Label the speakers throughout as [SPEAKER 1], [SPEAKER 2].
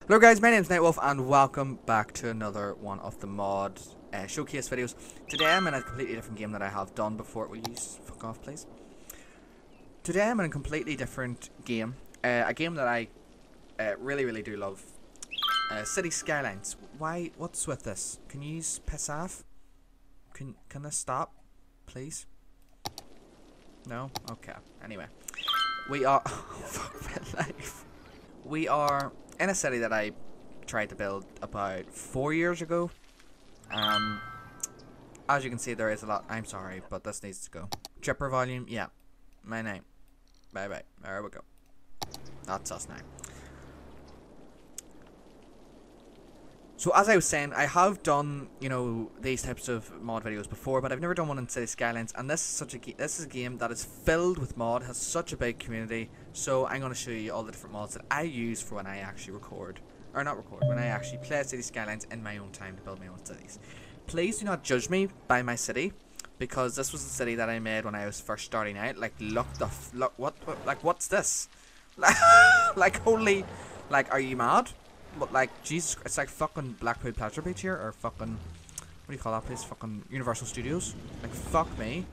[SPEAKER 1] Hello guys, my name is NightWolf and welcome back to another one of the mod showcase videos. Today I'm in a completely different game that I have done before. Will you fuck off please? Today I'm in a completely different game. A game that I really do love. City Skylines. Why? What's with this? Can you piss off? Can this stop? Please? No? Okay. Anyway. We are... fuck my life. We are... in a city that I tried to build about 4 years ago. As you can see, there is a lot. I'm sorry, but this needs to go. Tripper volume, yeah. My name. Bye bye. There we go. That's us now. So as I was saying, I have done, you know, these types of mod videos before, but I've never done one in City Skylines, and this is a game that is filled with mod, has such a big community. So I'm going to show you all the different mods that I use for when I actually record, or not record, when I actually play City Skylines in my own time to build my own cities. Please do not judge me by my city, because this was the city that I made when I was first starting out. Like, look, like, what's this? Like, holy, like, are you mad? But like, Jesus, it's like fucking Blackpool Pleasure Beach here, or fucking, what do you call that place? Fucking Universal Studios. Like, fuck me.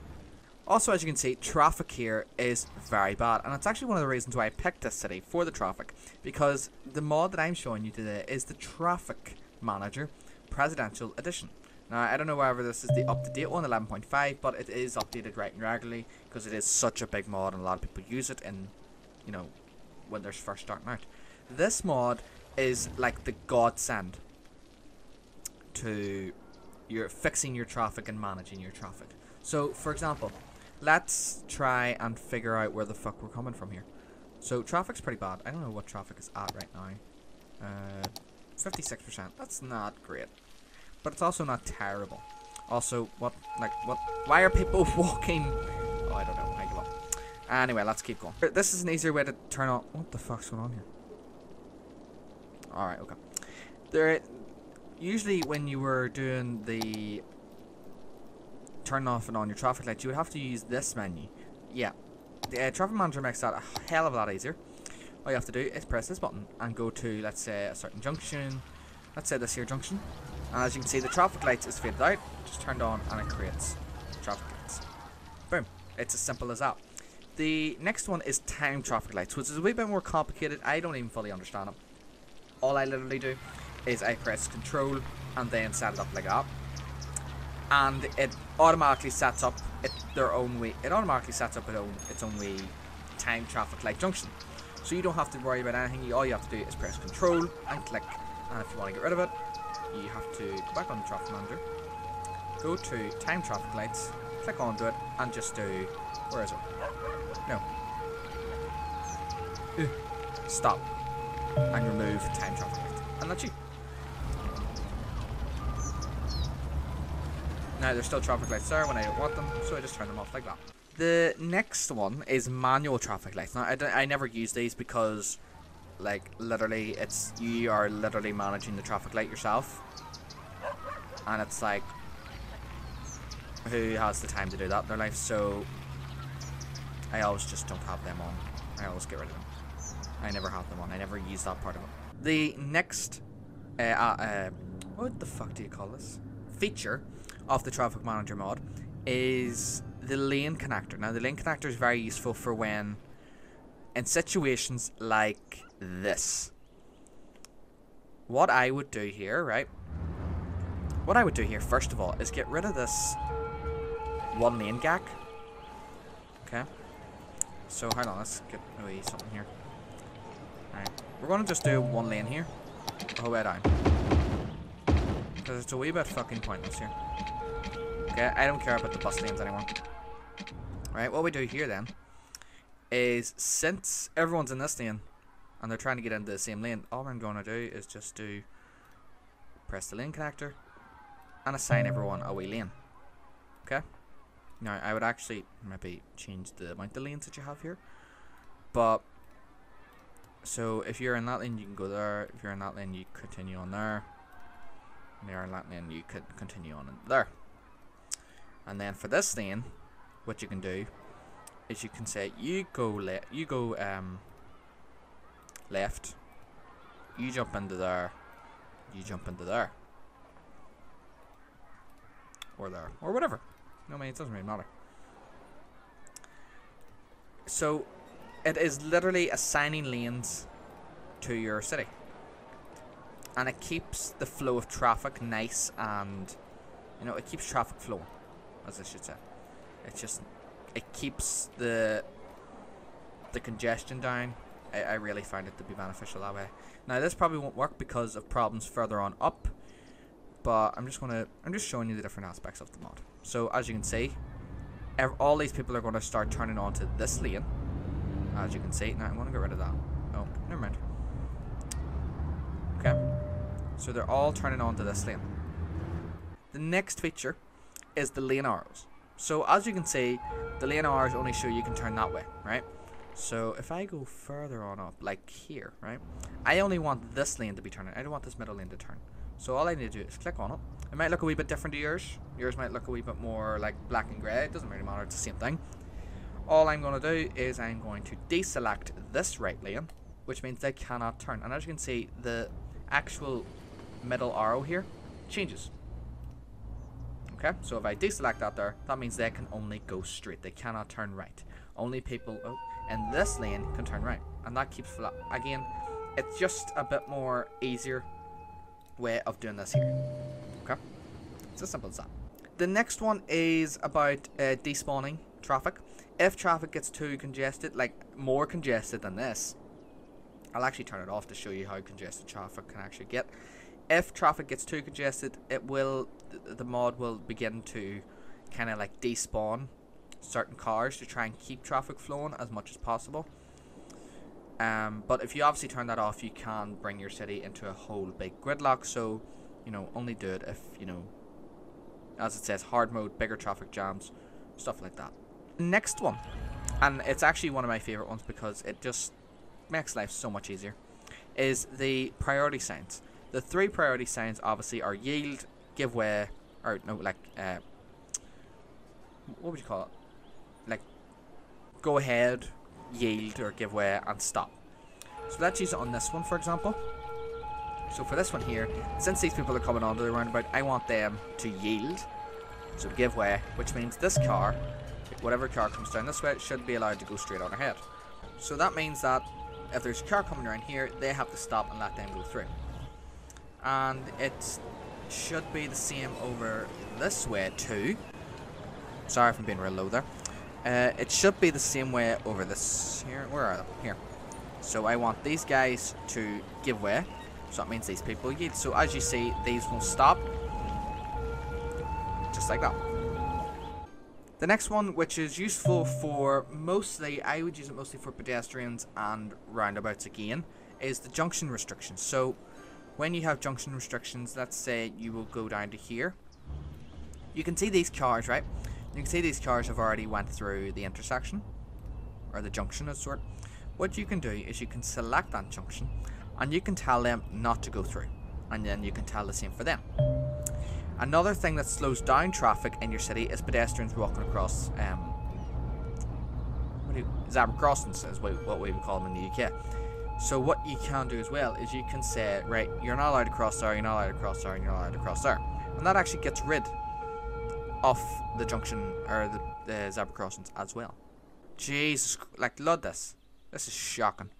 [SPEAKER 1] Also, as you can see, traffic here is very bad, and it's actually one of the reasons why I picked this city for the traffic, because the mod that I'm showing you today is the Traffic Manager Presidential Edition. Now, I don't know whether this is the up-to-date one, 11.5, but it is updated right and regularly, because it is such a big mod, and a lot of people use it in, you know, when they're first starting out. This mod is like the godsend to your fixing your traffic and managing your traffic. So, for example, let's try and figure out where the fuck we're coming from here. So, traffic's pretty bad. I don't know what traffic is at right now. 56%. That's not great. But it's also not terrible. Also, why are people walking? Oh, I don't know. I give up. Anyway, let's keep going. This is an easier way to turn on. What the fuck's going on here? Alright, okay. Usually when you were doing the turn off and on your traffic lights, you would have to use this menu. Yeah. The traffic manager makes that a hell of a lot easier. All you have to do is press this button and go to, let's say, a certain junction. Let's say this here junction. And as you can see, the traffic lights is faded out, just turned on, and it creates traffic lights. Boom. It's as simple as that. The next one is time traffic lights, which is a wee bit more complicated. I don't even fully understand it. All I literally do is I press control and then set it up like that, and it automatically sets up its own wee time traffic light junction. So you don't have to worry about anything. All you have to do is press control and click, and if you want to get rid of it, you have to go back on the traffic manager, go to time traffic lights, click onto it, and just do, where is it? No. Stop. And remove time traffic light. And that's you. Now there's still traffic lights there when I don't want them, so I just turn them off like that. The next one is manual traffic lights. Now I never use these because, like, literally you are literally managing the traffic light yourself. And it's like, who has the time to do that in their life? So I always just don't have them on. I always get rid of them. I never have them on. I never use that part of it. The next, what the fuck do you call this? Feature of the Traffic Manager mod is the lane connector. Now, the lane connector is very useful for when, in situations like this. What I would do here, right? What I would do here, first of all, is get rid of this one lane gag. Okay. So, hold on, let's get away something here. Alright, we're going to just do one lane here, the whole way down, because it's a wee bit fucking pointless here. Okay, I don't care about the bus lanes anymore. Right, what we do here then is, since everyone's in this lane and they're trying to get into the same lane, all I'm going to do is just press the lane connector and assign everyone a wee lane. Okay? Now, I would actually maybe change the amount of lanes that you have here, but so if you're in that lane, you can go there. If you're in that lane, you continue on there. If you're in that lane, you could continue on there. And then for this lane, what you can do is you can say you go left, you jump into there, you jump into there, or there, or whatever. No, I mean, it doesn't really matter. So it is literally assigning lanes to your city, and it keeps the flow of traffic nice, and you know, it keeps traffic flowing, as I should say. It keeps the congestion down. I really find it to be beneficial that way. Now this probably won't work because of problems further on up, but I'm just showing you the different aspects of the mod. So as you can see, all these people are going to start turning onto this lane. As you can see, now I'm going to get rid of that. Oh, never mind. Okay, so they're all turning onto this lane. The next feature is the lane arrows. So as you can see, the lane arrows only show you can turn that way, right? So if I go further on up, like here, right? I only want this lane to be turning. I don't want this middle lane to turn. So all I need to do is click on it. It might look a wee bit different to yours. Yours might look a wee bit more like black and grey. It doesn't really matter. It's the same thing. All I'm going to do is I'm going to deselect this right lane, which means they cannot turn. And as you can see, the actual middle arrow here changes. Okay, so if I deselect that there, that means they can only go straight. They cannot turn right. Only people in this lane can turn right, and that keeps flat. Again, it's just a bit more easier way of doing this here. Okay, it's as simple as that. The next one is about despawning traffic. If traffic gets too congested, like more congested than this, I'll actually turn it off to show you how congested traffic can actually get. If traffic gets too congested, the mod will begin to kind of like despawn certain cars to try and keep traffic flowing as much as possible. But if you obviously turn that off, you can bring your city into a whole big gridlock. So, you know, only do it if, you know, as it says, hard mode, bigger traffic jams, stuff like that. Next one, and it's actually one of my favorite ones because it just makes life so much easier, is the priority signs. The 3 priority signs obviously are yield, give way, or no, like what would you call it? Like go ahead, yield, or give way, and stop. So let's use it on this one, for example. So for this one here, since these people are coming onto the roundabout, I want them to yield, so give way, which means this car, whatever car comes down this way, should be allowed to go straight on ahead. So that means that if there's a car coming around here, they have to stop and let them go through. And it should be the same over this way too. Sorry if I'm being real low there. It should be the same way over this here. Where are they? Here. So I want these guys to give way. So that means these people yield. So as you see, these will stop. Just like that. The next one, which is useful for mostly, I would use it mostly for pedestrians and roundabouts again, is the junction restrictions. So when you have junction restrictions, let's say you will go down to here. You can see these cars, right? You can see these cars have already went through the intersection, or the junction of sort. What you can do is you can select that junction, and you can tell them not to go through, and then you can tell the same for them. Another thing that slows down traffic in your city is pedestrians walking across zebra crossings, is what we would call them in the UK. So what you can do as well is you can say, right, you're not allowed to cross there, you're not allowed to cross there, and you're not allowed to cross there. And that actually gets rid of the junction, or the zebra crossings as well. Jesus, like, look, this is shocking.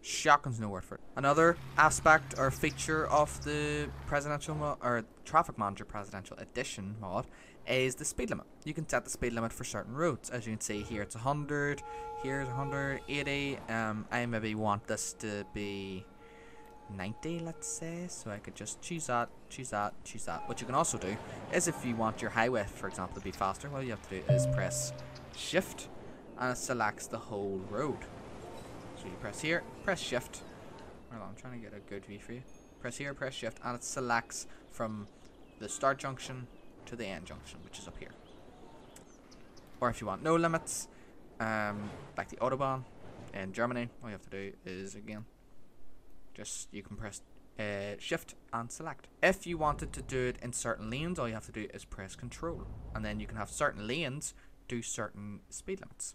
[SPEAKER 1] Shocking's no word for it. Another aspect or feature of the presidential or traffic manager presidential edition mod is the speed limit. You can set the speed limit for certain roads. As you can see here, it's 100. Here's 180. I maybe want this to be 90, let's say. So I could just choose that, choose that, choose that. What you can also do is, if you want your highway, for example, to be faster, all you have to do is press shift, and it selects the whole road. So you press here, press shift. Hold on, I'm trying to get a good view for you. Press here, press shift, and it selects from the start junction to the end junction, which is up here. Or if you want no limits, like the Autobahn in Germany, all you have to do is, again, just you can press shift and select. If you wanted to do it in certain lanes, all you have to do is press control, and then you can have certain lanes do certain speed limits.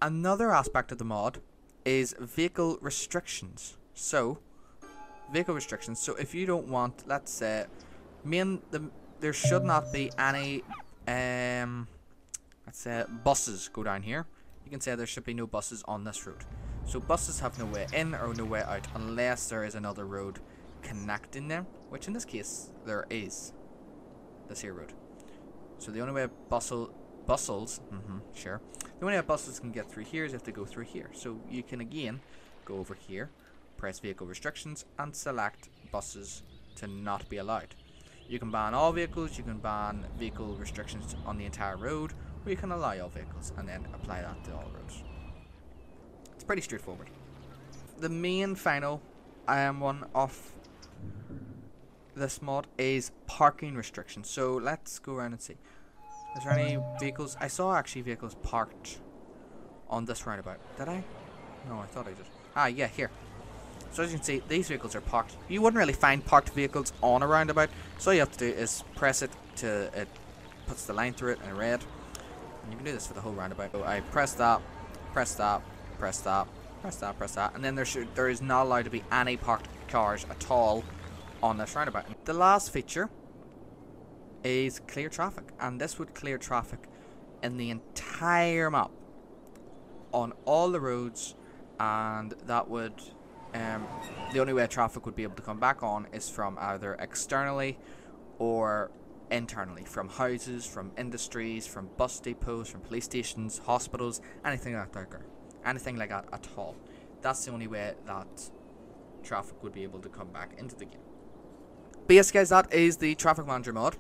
[SPEAKER 1] Another aspect of the mod is vehicle restrictions. So vehicle restrictions. So if you don't want, let's say, there should not be any, let's say, buses go down here. You can say there should be no buses on this road. So buses have no way in or no way out unless there is another road connecting them, which in this case there is. This here road. So the only way buses can get through here is if they go through here. So you can again go over here, press vehicle restrictions, and select buses to not be allowed. You can ban all vehicles, you can ban vehicle restrictions on the entire road, or you can allow all vehicles and then apply that to all roads. It's pretty straightforward. The main final one of this mod is parking restrictions. So let's go around and see. Is there any vehicles? I saw actually vehicles parked on this roundabout. Did I? No, I thought I did. Ah, yeah, here. So as you can see, these vehicles are parked. You wouldn't really find parked vehicles on a roundabout. So all you have to do is press it to it puts the line through it in red. And you can do this for the whole roundabout. So I press that, press that, press that, press that, press that, and then there is not allowed to be any parked cars at all on this roundabout. The last feature is clear traffic, and this would clear traffic in the entire map on all the roads, and that would the only way traffic would be able to come back on is from either externally or internally, from houses, from industries, from bus depots, from police stations, hospitals, anything like that, anything like that at all. That's the only way that traffic would be able to come back into the game. But yes guys, that is the Traffic Manager mod.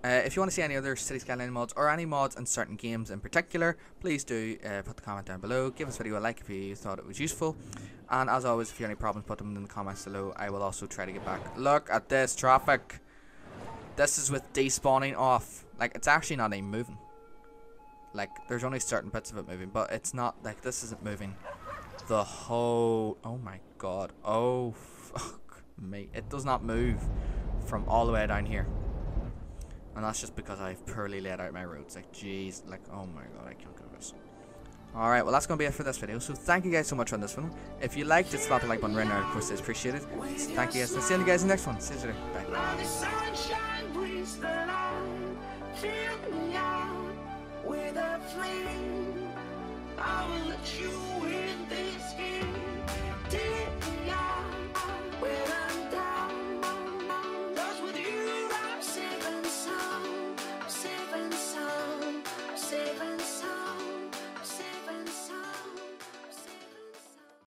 [SPEAKER 1] If you want to see any other City Skyline mods or any mods in certain games in particular, please do put the comment down below. Give this video a like if you thought it was useful. And as always, if you have any problems, put them in the comments below. I will also try to get back. Look at this traffic. This is with despawning off. Like, it's actually not even moving. Like, there's only certain bits of it moving, but it's not, like, this isn't moving the whole, oh my god, oh fuck me. It does not move from all the way down here. And that's just because I've poorly laid out my roads. Like, jeez, like, oh my god, I can't do this. Alright, well, that's going to be it for this video. So, thank you guys so much on this one. If you liked it, slap the like button right now. Of course, it's appreciated. So thank you guys. I'll see you guys in the next one. See you later. Bye.